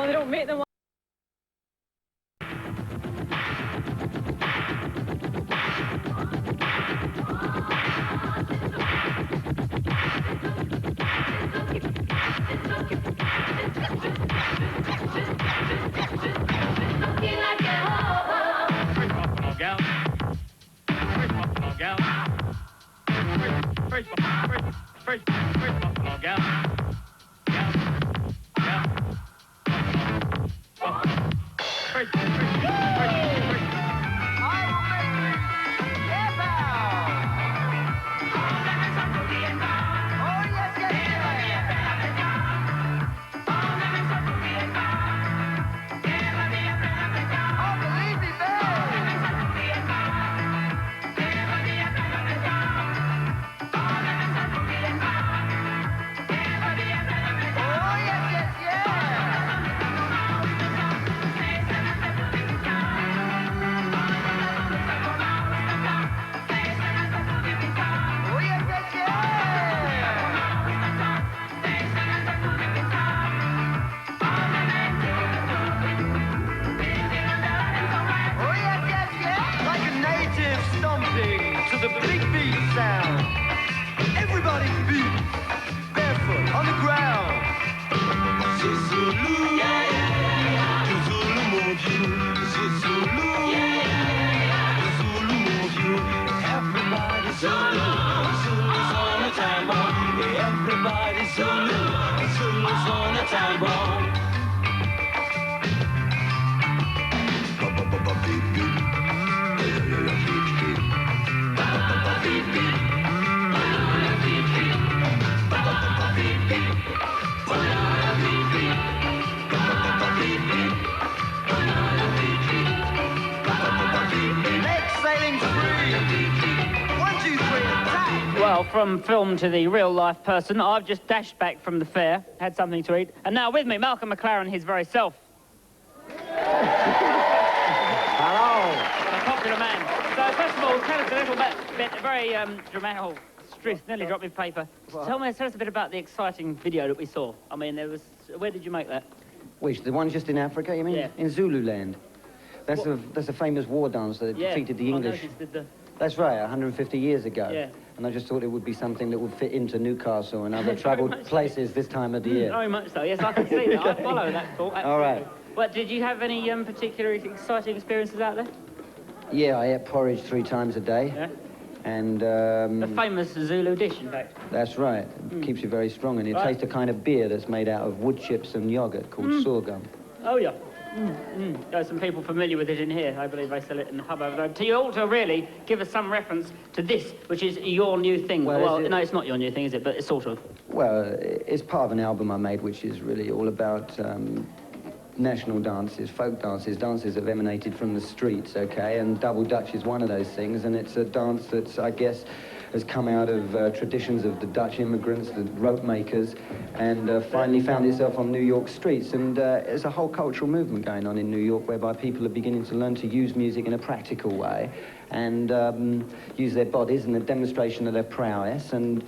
No, they don't make them. Well, from film to the real-life person, I've just dashed back from the fair, had something to eat, and now with me, Malcolm McLaren, his very self. Hello. A popular man. So, first of all, tell us a little bit a very dramatic... Oh, stress, nearly dropped my paper. Tell us a bit about the exciting video that we saw. I mean, there was... Where did you make that? Which, the one just in Africa, you mean? Yeah. In Zululand. That's a famous war dance that defeated the English. That's right, 150 years ago. Yeah. And I just thought it would be something that would fit into Newcastle and other travelled places this time of the year. Very much so, yes, I can see that. I follow that thought, absolutely. All right. Well, did you have any particular exciting experiences out there? Yeah, I ate porridge 3 times a day. Yeah. And... a famous Zulu dish, in fact. That's right. It keeps you very strong, and it tastes a kind of beer that's made out of wood chips and yoghurt called sorghum. Oh, yeah. There's some people familiar with it in here. I believe they sell it in the hub over there. To you all to really give us some reference to this, which is your new thing. Well, no, it's not your new thing, is it? But it's sort of. Well, it's part of an album I made, which is really all about national dances, folk dances, dances that have emanated from the streets, okay? And Double Dutch is one of those things, and it's a dance that's, I guess, has come out of traditions of the Dutch immigrants, the rope makers, and finally found itself on New York streets. And there's a whole cultural movement going on in New York whereby people are beginning to learn to use music in a practical way and use their bodies in a demonstration of their prowess, and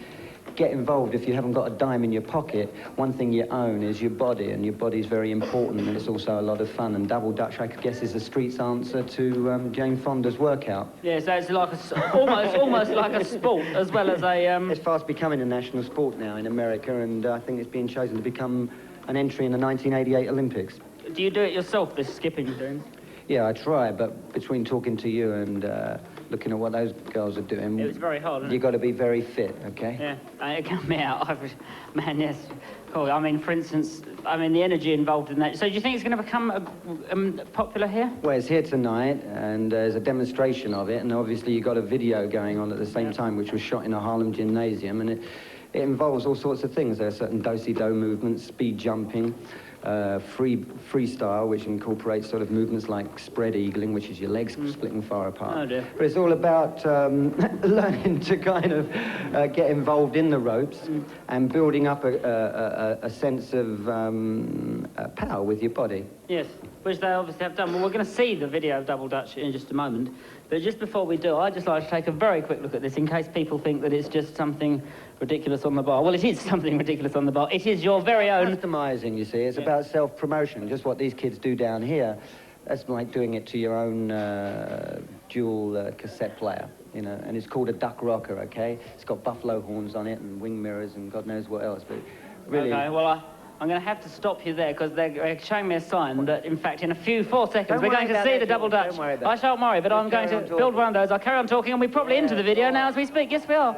get involved. If you haven't got a dime in your pocket, one thing you own is your body, and your body's very important, and it's also a lot of fun. And Double Dutch, I guess, is the street's answer to Jane Fonda's workout. Yeah, so it's like almost like a sport as well as a... It's fast becoming a national sport now in America, and I think it's being chosen to become an entry in the 1988 Olympics. Do you do it yourself, this skipping thing? Yeah, I try, but between talking to you and looking at what those girls are doing... It was very hard, You've got to be very fit, okay? Yeah, it got me out. Man, yes. Cool. I mean, for instance, the energy involved in that. So do you think it's going to become popular here? Well, it's here tonight, and there's a demonstration of it, and obviously you've got a video going on at the same time, which was shot in a Harlem gymnasium, and it involves all sorts of things. There are certain do-si-do movements, speed jumping, freestyle, which incorporates sort of movements like spread eagling, which is your legs splitting far apart. Oh dear. But it's all about learning to kind of get involved in the ropes and building up a sense of power with your body. Yes. which they obviously have done. Well, we're going to see the video of Double Dutch in just a moment. But just before we do, I'd just like to take a very quick look at this in case people think that it's just something ridiculous on the bar. Well, it is something ridiculous on the bar. It is your very own... Customising, you see. It's about self-promotion, just what these kids do down here. That's like doing it to your own dual cassette player, you know, and it's called a duck rocker, okay? It's got buffalo horns on it and wing mirrors and God knows what else, but really... Okay, well, I'm going to have to stop you there because they're showing me a sign that, in fact, in a few 4 seconds, we're going to see the Double Dutch. I shan't worry, but I'm going to build one of those. I'll carry on talking and we're probably into the video now as we speak. Yes, we are.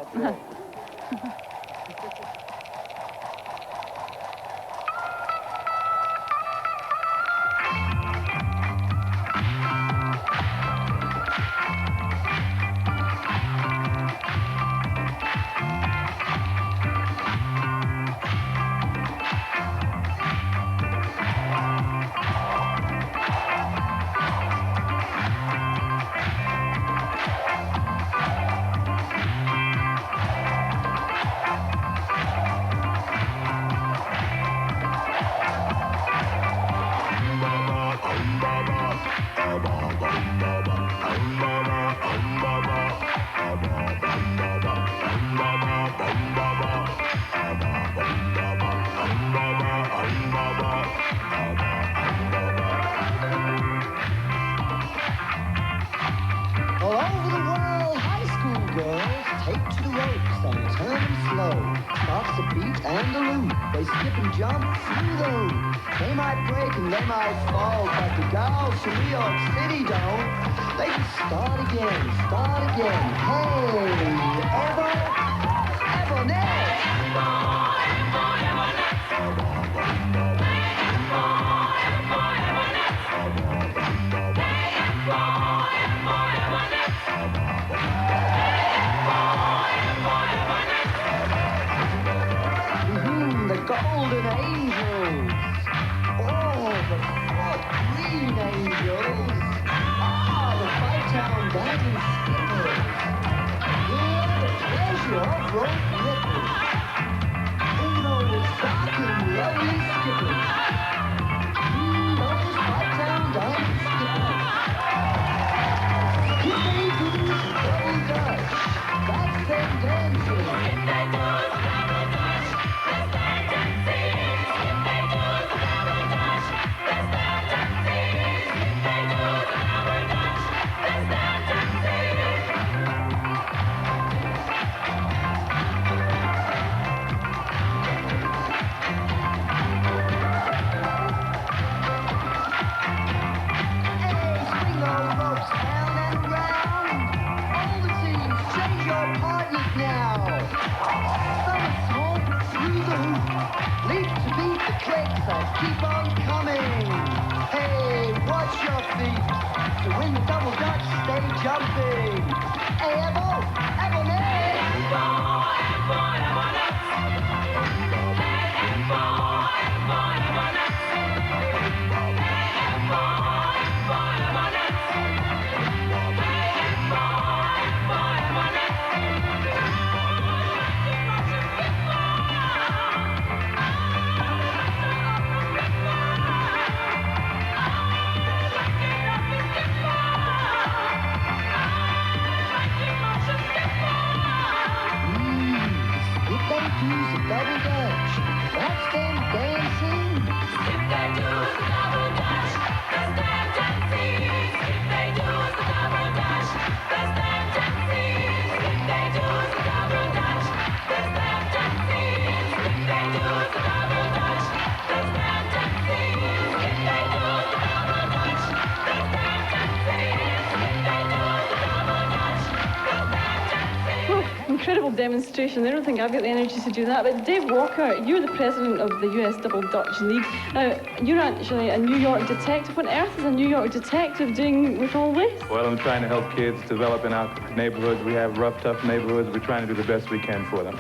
Incredible demonstration. I don't think I've got the energy to do that. But Dave Walker, you're the president of the US Double Dutch League. Now, you're actually a New York detective. What on earth is a New York detective doing with all this? Well, I'm trying to help kids develop in our neighborhoods. We have rough, tough neighborhoods. We're trying to do the best we can for them.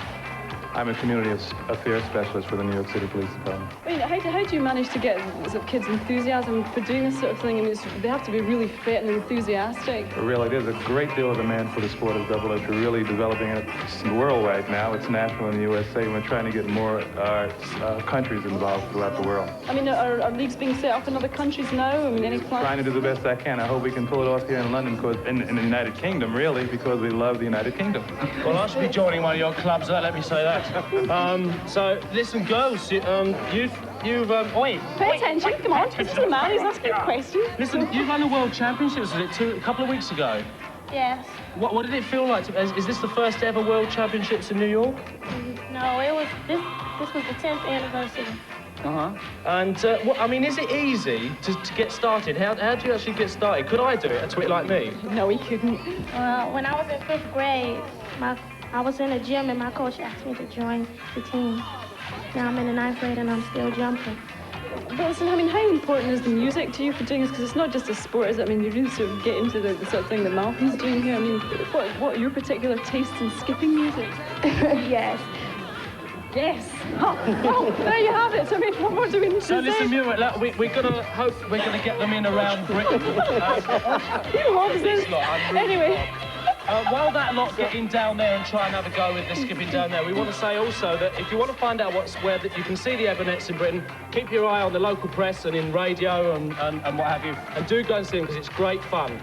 I'm a community affairs specialist for the New York City Police Department. I mean, how do you manage to get sort of kids' enthusiasm for doing this sort of thing? I mean, they have to be really fit and enthusiastic. Really, there's a great deal of demand for the sport of double dutch. We're really developing it worldwide now. It's national in the USA, and we're trying to get more countries involved throughout the world. I mean, are leagues being set up in other countries now? I mean, any plans? Trying to do the best I can. I hope we can pull it off here in London, because in the United Kingdom, really, because we love the United Kingdom. Well, I should be joining one of your clubs, let me say that. So, listen, girls, wait. Pay attention, come on. This is the man who's asking a question. Listen, you won the World Championships, was it, a couple of weeks ago? Yes. What did it feel like? Is this the first ever World Championships in New York? No, it was, this was the 10th anniversary. And, I mean, is it easy to get started? How do you actually get started? Could I do it, a twit like me? No, he couldn't. Well, when I was in 5th grade, I was in a gym and my coach asked me to join the team. Now I'm in the 9th grade and I'm still jumping. But listen, I mean, how important is the music to you for doing this? Because it's not just a sport, is it? I mean, you really sort of get into the sort of thing that Malcolm's doing here. I mean, what are your particular tastes in skipping music? Yes. Yes. Oh, well, there you have it. I mean, what more do we need to say? So listen, Muir, look, we're gonna get them in around Britain. He loves this. Anyway. While that lot get in down there and try and have a go with the skipping down there, we want to say also that if you want to find out where that you can see the Ebernettes in Britain, keep your eye on the local press and in radio and what have you, and do go and see them because it's great fun.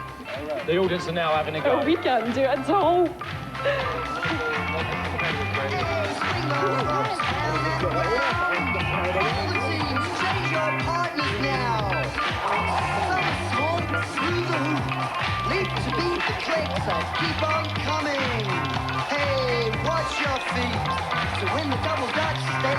The audience are now having a go. Oh, we can't do it at all. So keep on coming. Hey, watch your feet. To win the double dutch, stay